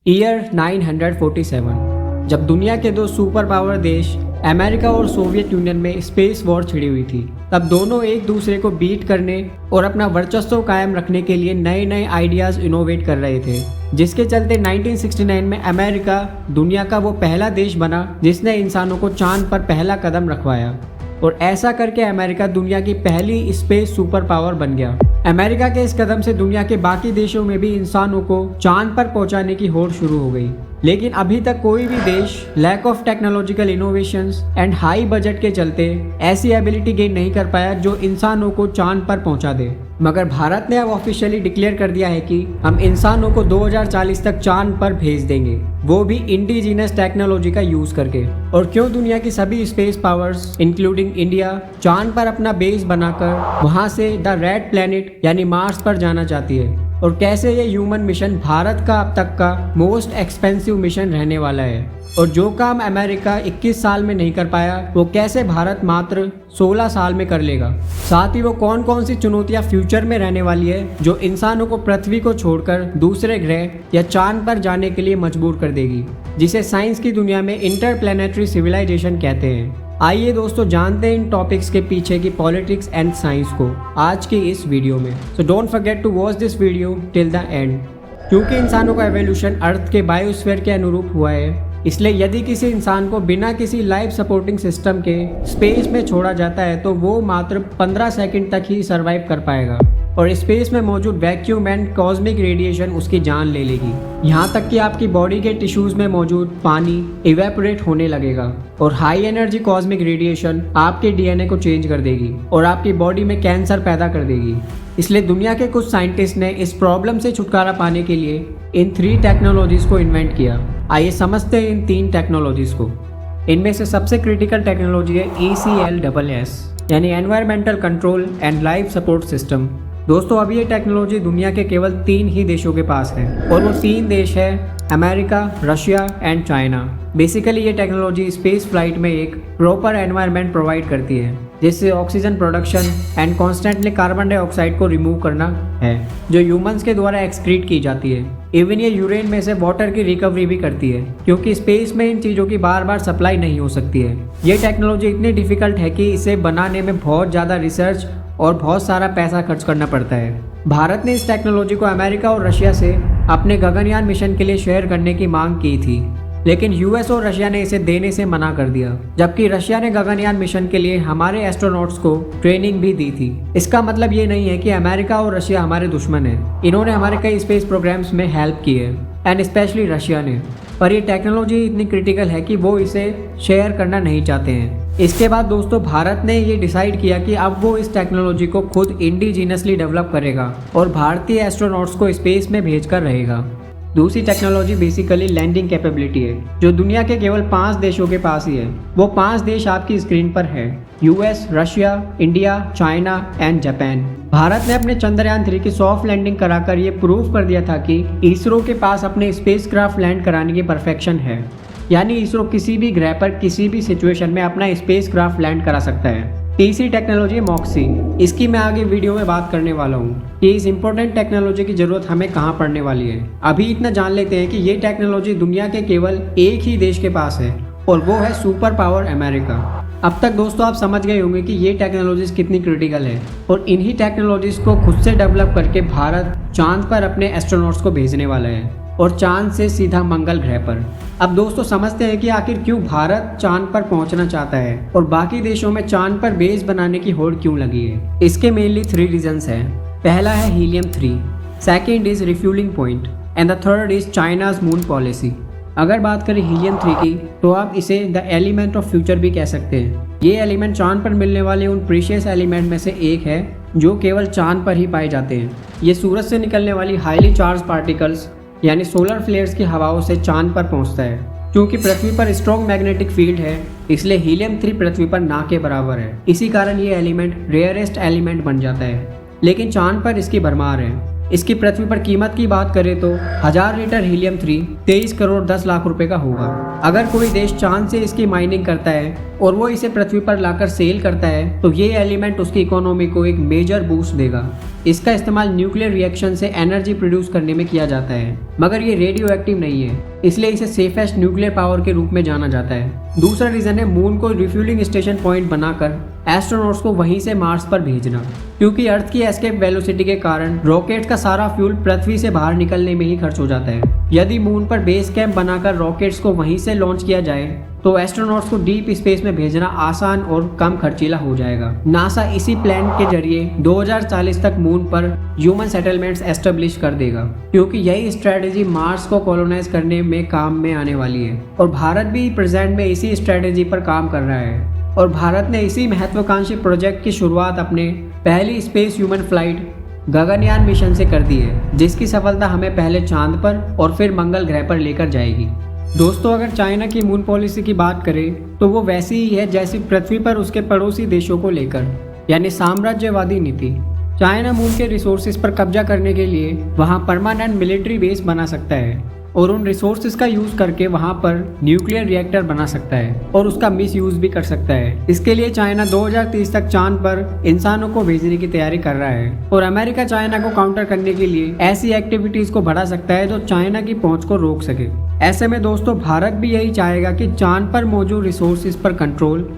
Year 947 जब दुनिया के दो सुपर पावर देश अमेरिका और सोवियत यूनियन में स्पेस वॉर छिड़ी हुई थी, तब दोनों एक दूसरे को बीट करने और अपना वर्चस्व कायम रखने के लिए नए नए आइडियाज इनोवेट कर रहे थे, जिसके चलते 1969 में अमेरिका दुनिया का वो पहला देश बना जिसने इंसानों को चांद पर पहला कदम रखवाया। और ऐसा करके अमेरिका दुनिया की पहली स्पेस सुपर पावर बन गया। अमेरिका के इस कदम से दुनिया के बाकी देशों में भी इंसानों को चांद पर पहुंचाने की होड़ शुरू हो गई, लेकिन अभी तक कोई भी देश lack of technological innovations and high budget के चलते ऐसी एबिलिटी गेन नहीं कर पाया जो इंसानों को चांद पर पहुंचा दे। मगर भारत ने अब ऑफिशियली डिक्लेयर कर दिया है कि हम इंसानों को 2040 तक चांद पर भेज देंगे, वो भी इंडिजिनस टेक्नोलॉजी का यूज करके। और क्यों दुनिया की सभी स्पेस पावर्स इंक्लूडिंग इंडिया चांद पर अपना बेस बनाकर वहां से द रेड प्लेनेट यानी मार्स पर जाना चाहती है, और कैसे ये ह्यूमन मिशन भारत का अब तक का मोस्ट एक्सपेंसिव मिशन रहने वाला है, और जो काम अमेरिका 21 साल में नहीं कर पाया वो कैसे भारत मात्र 16 साल में कर लेगा। साथ ही वो कौन कौन सी चुनौतियां फ्यूचर में रहने वाली है जो इंसानों को पृथ्वी को छोड़कर दूसरे ग्रह या चांद पर जाने के लिए मजबूर कर देगी, जिसे साइंस की दुनिया में इंटरप्लेनेटरी सिविलाइजेशन कहते हैं। आइए दोस्तों जानते हैं इन टॉपिक्स के पीछे की पॉलिटिक्स एंड साइंस को आज की इस वीडियो में। So don't forget to watch this video till the end. क्योंकि इंसानों का एवोल्यूशन अर्थ के बायोस्फीयर के अनुरूप हुआ है, इसलिए यदि किसी इंसान को बिना किसी लाइफ सपोर्टिंग सिस्टम के स्पेस में छोड़ा जाता है तो वो मात्र 15 सेकंड तक ही सरवाइव कर पाएगा, और स्पेस में मौजूद वैक्यूम एंड कॉस्मिक रेडिएशन उसकी जान ले लेगी। यहाँ तक कि आपकी बॉडी के टिश्यूज में मौजूद पानी इवेपोरेट होने लगेगा, और हाई एनर्जी कॉस्मिक रेडिएशन आपके डीएनए को चेंज कर देगी और आपकी बॉडी में कैंसर पैदा कर देगी। इसलिए दुनिया के कुछ साइंटिस्ट ने इस प्रॉब्लम से छुटकारा पाने के लिए इन 3 टेक्नोलॉजीज को इन्वेंट किया। आइए समझते हैं इन 3 टेक्नोलॉजीज को। इनमें से सबसे क्रिटिकल टेक्नोलॉजी है ECLSS यानी environmental control and life support system. दोस्तों अभी ये टेक्नोलॉजी दुनिया के केवल 3 ही देशों के पास है, और वो 3 देश है America, Russia and China. Basically ये टेक्नोलॉजी स्पेस फ्लाइट में एक प्रॉपर एनवायरनमेंट प्रोवाइड करती है, जिससे oxygen production and constantly carbon dioxide को रिमूव करना है जो ह्यूमंस के द्वारा एक्सक्रीट की जाती है। इवन ये यूरेन में से वाटर की रिकवरी भी करती है, क्योंकि स्पेस में इन चीज़ों की बार बार सप्लाई नहीं हो सकती है। ये टेक्नोलॉजी इतनी डिफिकल्ट है कि इसे बनाने में बहुत ज़्यादा रिसर्च और बहुत सारा पैसा खर्च करना पड़ता है। भारत ने इस टेक्नोलॉजी को अमेरिका और रशिया से अपने गगनयान मिशन के लिए शेयर करने की मांग की थी, लेकिन यूएस और रशिया ने इसे देने से मना कर दिया, जबकि रशिया ने गगनयान मिशन के लिए हमारे एस्ट्रोनॉट्स को ट्रेनिंग भी दी थी। इसका मतलब ये नहीं है कि अमेरिका और रशिया हमारे दुश्मन हैं। इन्होंने हमारे कई स्पेस प्रोग्राम्स में हेल्प की है, एंड स्पेशली रशिया ने, पर ये टेक्नोलॉजी इतनी क्रिटिकल है कि वो इसे शेयर करना नहीं चाहते हैं। इसके बाद दोस्तों भारत ने ये डिसाइड किया कि अब वो इस टेक्नोलॉजी को खुद इंडिजिनसली डेवलप करेगा और भारतीय एस्ट्रोनॉट्स को स्पेस में भेजकर रहेगा। दूसरी टेक्नोलॉजी बेसिकली लैंडिंग कैपेबिलिटी है, जो दुनिया के केवल 5 देशों के पास ही है। वो 5 देश आपकी स्क्रीन पर है: US, Russia, India, China and Japan. Bharat ने अपने चंद्रयान 3 की सॉफ्ट लैंडिंग कराकर ये प्रूव कर दिया था कि इसरो के पास अपने स्पेसक्राफ्ट लैंड कराने की परफेक्शन है, यानी इसरो किसी भी ग्रह पर किसी भी सिचुएशन में अपना स्पेसक्राफ्ट लैंड करा सकता है। तीसरी टेक्नोलॉजी है मॉक्सी। इसकी मैं आगे वीडियो में बात करने वाला हूँ कि इस इंपॉर्टेंट टेक्नोलॉजी की जरूरत हमें कहाँ पड़ने वाली है। अभी इतना जान लेते हैं कि ये टेक्नोलॉजी दुनिया के केवल एक ही देश के पास है, और वो है सुपर पावर अमेरिका। अब तक दोस्तों आप समझ गए होंगे कि ये टेक्नोलॉजीज कितनी क्रिटिकल है, और इन्हीं टेक्नोलॉजीज को खुद से डेवलप करके भारत चांद पर अपने एस्ट्रोनॉट्स को भेजने वाला है, और चांद से सीधा मंगल ग्रह पर। अब दोस्तों समझते हैं कि आखिर क्यों भारत चांद पर पहुंचना चाहता है और बाकी देशों में चांद पर बेस बनाने की होड़ क्यों लगी है। इसके मेनली 3 रीजंस हैं। पहला है helium 3, second is refuelling point, and the third is China's moon policy. अगर बात करें हीलियम 3 की, तो आप इसे द एलिमेंट ऑफ फ्यूचर भी कह सकते हैं। ये एलिमेंट चांद पर मिलने वाले उन प्रीशियस एलिमेंट में से एक है जो केवल चांद पर ही पाए जाते हैं। ये सूरज से निकलने वाली हाईली चार्ज पार्टिकल्स यानी सोलर फ्लेयर्स की हवाओं से चांद पर पहुंचता है। क्योंकि पृथ्वी पर स्ट्रॉन्ग मैग्नेटिक फील्ड है, इसलिए हीलियम 3 पृथ्वी पर ना के बराबर है। इसी कारण ये एलिमेंट रेयरेस्ट एलिमेंट बन जाता है, लेकिन चांद पर इसकी भरमार है। इसकी पृथ्वी पर कीमत की बात करें तो 1000 लीटर हीलियम 3 23 करोड़ 10 लाख रुपए का होगा। अगर कोई देश चांद से इसकी माइनिंग करता है और वो इसे पृथ्वी पर लाकर सेल करता है, तो ये एलिमेंट उसकी इकोनॉमी को एक मेजर बूस्ट देगा। इसका इस्तेमाल न्यूक्लियर रिएक्शन से एनर्जी प्रोड्यूस करने में किया जाता है, मगर ये रेडियो एक्टिव नहीं है, इसलिए इसे सेफेस्ट न्यूक्लियर पावर के रूप में जाना जाता है। दूसरा रीजन है मून को रिफ्यूलिंग स्टेशन पॉइंट बनाकर एस्ट्रोनॉट्स को वहीं से मार्स पर भेजना, क्योंकि अर्थ की एस्केप वेलोसिटी के कारण रॉकेट का सारा फ्यूल पृथ्वी से बाहर निकलने में ही खर्च हो जाता है। यदि मून पर बेस कैंप बनाकर रॉकेट्स को वहीं से लॉन्च किया जाए तो एस्ट्रोनॉट्स को डीप स्पेस में भेजना आसान और कम खर्चीला हो जाएगा। नासा इसी प्लान के जरिए 2040 तक मून पर ह्यूमन सेटलमेंट्स एस्टेब्लिश कर देगा, क्योंकि यही स्ट्रेटेजी मार्स को कॉलोनाइज करने में काम में आने वाली है। और भारत भी प्रेजेंट में इसी स्ट्रेटेजी पर काम कर रहा है, और भारत ने इसी महत्वाकांक्षी प्रोजेक्ट की शुरुआत अपने पहली space human flight Gaganyaan mission से कर दी है, जिसकी सफलता हमें पहले चांद पर और फिर मंगल ग्रह पर लेकर जाएगी। दोस्तों, अगर चाइना की मून पॉलिसी की बात करें तो वो वैसी ही है जैसी पृथ्वी पर उसके पड़ोसी देशों को लेकर, यानी साम्राज्यवादी नीति। चाइना मून के रिसोर्सेज पर कब्जा करने के लिए वहाँ परमानेंट मिलिट्री बेस बना सकता है और उन रिसोर्सेज का यूज करके वहाँ पर न्यूक्लियर रिएक्टर बना सकता है और उसका मिस यूज भी कर सकता है। इसके लिए चाइना 2030 तक चांद पर इंसानों को भेजने की तैयारी कर रहा है, और अमेरिका चाइना को काउंटर करने के लिए ऐसी एक्टिविटीज को बढ़ा सकता है जो चाइना की पहुंच को रोक सके। ऐसे में दोस्तों, भारत भी यही चाहेगा कि चांद पर मौजूद रिसोर्सेज पर कंट्रोल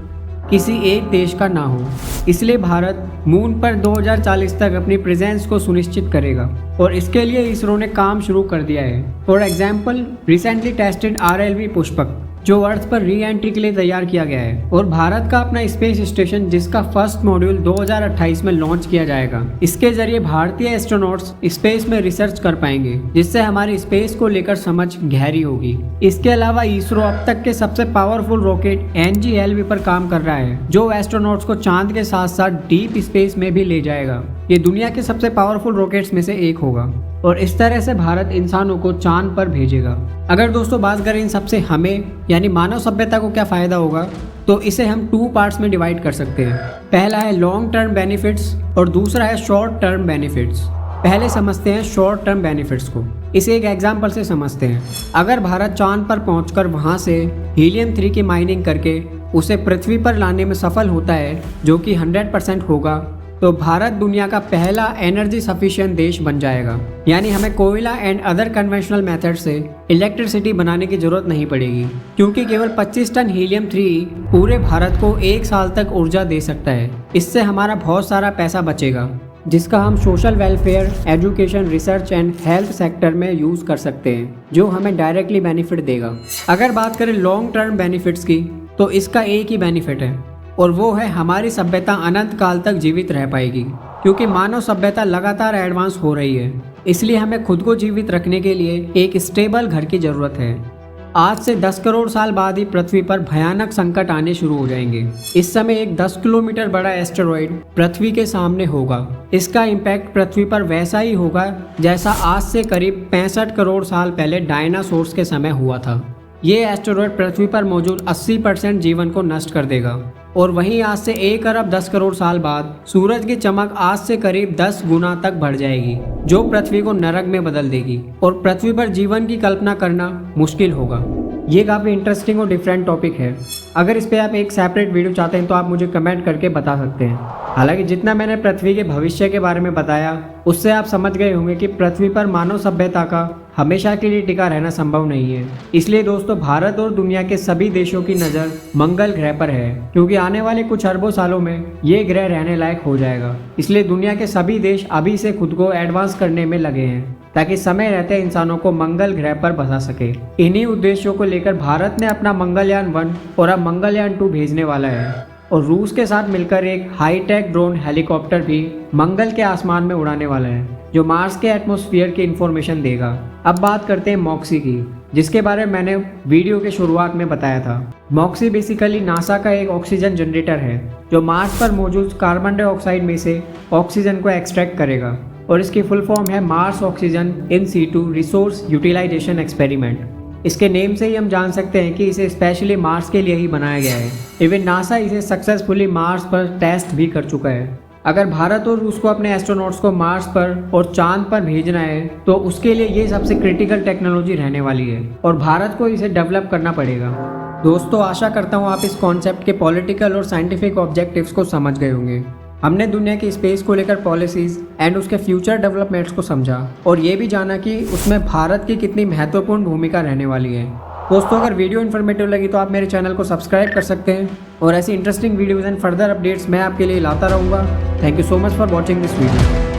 किसी एक देश का ना हो, इसलिए भारत मून पर 2040 तक अपनी प्रेजेंस को सुनिश्चित करेगा, और इसके लिए इसरो ने काम शुरू कर दिया है। For example, recently tested RLV Pushpak, जो अर्थ पर री एंट्री के लिए तैयार किया गया है, और भारत का अपना स्पेस स्टेशन जिसका फर्स्ट मॉड्यूल 2028 में लॉन्च किया जाएगा। इसके जरिए भारतीय एस्ट्रोनॉट्स स्पेस में रिसर्च कर पाएंगे, जिससे हमारी स्पेस को लेकर समझ गहरी होगी। इसके अलावा इसरो अब तक के सबसे पावरफुल रॉकेट NGLV पर काम कर रहा है, जो एस्ट्रोनॉट्स को चांद के साथ साथ डीप स्पेस में भी ले जाएगा। ये दुनिया के सबसे पावरफुल रॉकेट्स में से एक होगा, और इस तरह से भारत इंसानों को चांद पर भेजेगा। अगर दोस्तों बात करें इन सबसे हमें यानी मानव सभ्यता को क्या फ़ायदा होगा, तो इसे हम 2 पार्ट्स में डिवाइड कर सकते हैं। पहला है लॉन्ग टर्म बेनिफिट्स और दूसरा है शॉर्ट टर्म बेनिफिट्स। पहले समझते हैं शॉर्ट टर्म बेनिफिट्स को। इसे एक एग्जाम्पल से समझते हैं। अगर भारत चांद पर पहुंचकर वहां से हीलियम-3 की माइनिंग करके उसे पृथ्वी पर लाने में सफल होता है, जो कि 100% होगा, तो भारत दुनिया का पहला एनर्जी सफिशिएंट देश बन जाएगा। यानी हमें कोयला एंड अदर कन्वेंशनल मेथड से इलेक्ट्रिसिटी बनाने की जरूरत नहीं पड़ेगी, क्योंकि केवल 25 टन हीलियम-3 पूरे भारत को 1 साल तक ऊर्जा दे सकता है। इससे हमारा बहुत सारा पैसा बचेगा, जिसका हम social welfare, education, research and health sector में यूज़ कर सकते हैं, जो हमें डायरेक्टली बेनिफिट देगा। अगर बात करें लॉन्ग टर्म बेनिफिट्स की, तो इसका एक ही बेनिफिट है, और वो है हमारी सभ्यता अनंत काल तक जीवित रह पाएगी, क्योंकि मानव सभ्यता लगातार एडवांस हो रही है। इसलिए हमें खुद को जीवित रखने के लिए एक स्टेबल घर की ज़रूरत है। आज से 10 करोड़ साल बाद ही पृथ्वी पर भयानक संकट आने शुरू हो जाएंगे। इस समय एक 10 किलोमीटर बड़ा एस्टेरॉयड पृथ्वी के सामने होगा। इसका इम्पैक्ट पृथ्वी पर वैसा ही होगा जैसा आज से करीब 65 करोड़ साल पहले डायनासोर्स के समय हुआ था। ये एस्टेरॉयड पृथ्वी पर मौजूद 80% जीवन को नष्ट कर देगा, और वहीं आज से 1 अरब 10 करोड़ साल बाद सूरज की चमक आज से करीब 10 गुना तक बढ़ जाएगी, जो पृथ्वी को नरक में बदल देगी, और पृथ्वी पर जीवन की कल्पना करना मुश्किल होगा। ये काफ़ी इंटरेस्टिंग और डिफरेंट टॉपिक है। अगर इस पे आप एक सेपरेट वीडियो चाहते हैं तो आप मुझे कमेंट करके बता सकते हैं। हालांकि जितना मैंने पृथ्वी के भविष्य के बारे में बताया, उससे आप समझ गए होंगे कि पृथ्वी पर मानव सभ्यता का हमेशा के लिए टिका रहना संभव नहीं है। इसलिए दोस्तों, भारत और दुनिया के सभी देशों की नज़र मंगल ग्रह पर है, क्योंकि आने वाले कुछ अरबों सालों में ये ग्रह रहने लायक हो जाएगा। इसलिए दुनिया के सभी देश अभी से खुद को एडवांस करने में लगे हैं, ताकि समय रहते इंसानों को मंगल ग्रह पर बसा सके। इन्हीं उद्देश्यों को लेकर भारत ने अपना मंगलयान 1 और अब मंगलयान 2 भेजने वाला है, और रूस के साथ मिलकर एक हाईटेक ड्रोन हेलीकॉप्टर भी मंगल के आसमान में उड़ाने वाला है, जो मार्स के एटमॉस्फेयर की इंफॉर्मेशन देगा। अब बात करते हैं मॉक्सी की, जिसके बारे में मैंने वीडियो के शुरुआत में बताया था। मॉक्सी बेसिकली नासा का एक ऑक्सीजन जनरेटर है, जो मार्स पर मौजूद कार्बन डाइऑक्साइड में से ऑक्सीजन को एक्सट्रैक्ट करेगा, और इसकी फुल फॉर्म है Mars oxygen in situ resource utilisation experiment. इसके नेम से ही हम जान सकते हैं कि इसे स्पेशली मार्स के लिए ही बनाया गया है। इवन नासा इसे सक्सेसफुली मार्स पर टेस्ट भी कर चुका है। अगर भारत और रूस को अपने एस्ट्रोनॉट्स को मार्स पर और चांद पर भेजना है, तो उसके लिए ये सबसे क्रिटिकल टेक्नोलॉजी रहने वाली है, और भारत को इसे डेवलप करना पड़ेगा। दोस्तों, आशा करता हूँ आप इस कॉन्सेप्ट के पॉलिटिकल और साइंटिफिक ऑब्जेक्टिव्स को समझ गए होंगे। हमने दुनिया की स्पेस को लेकर पॉलिसीज़ एंड उसके फ्यूचर डेवलपमेंट्स को समझा और ये भी जाना कि उसमें भारत की कितनी महत्वपूर्ण भूमिका रहने वाली है। दोस्तों, अगर वीडियो इन्फॉर्मेटिव लगी तो आप मेरे चैनल को सब्सक्राइब कर सकते हैं और ऐसी interesting videos and further updates मैं आपके लिए लाता रहूँगा। Thank you so much for watching this video.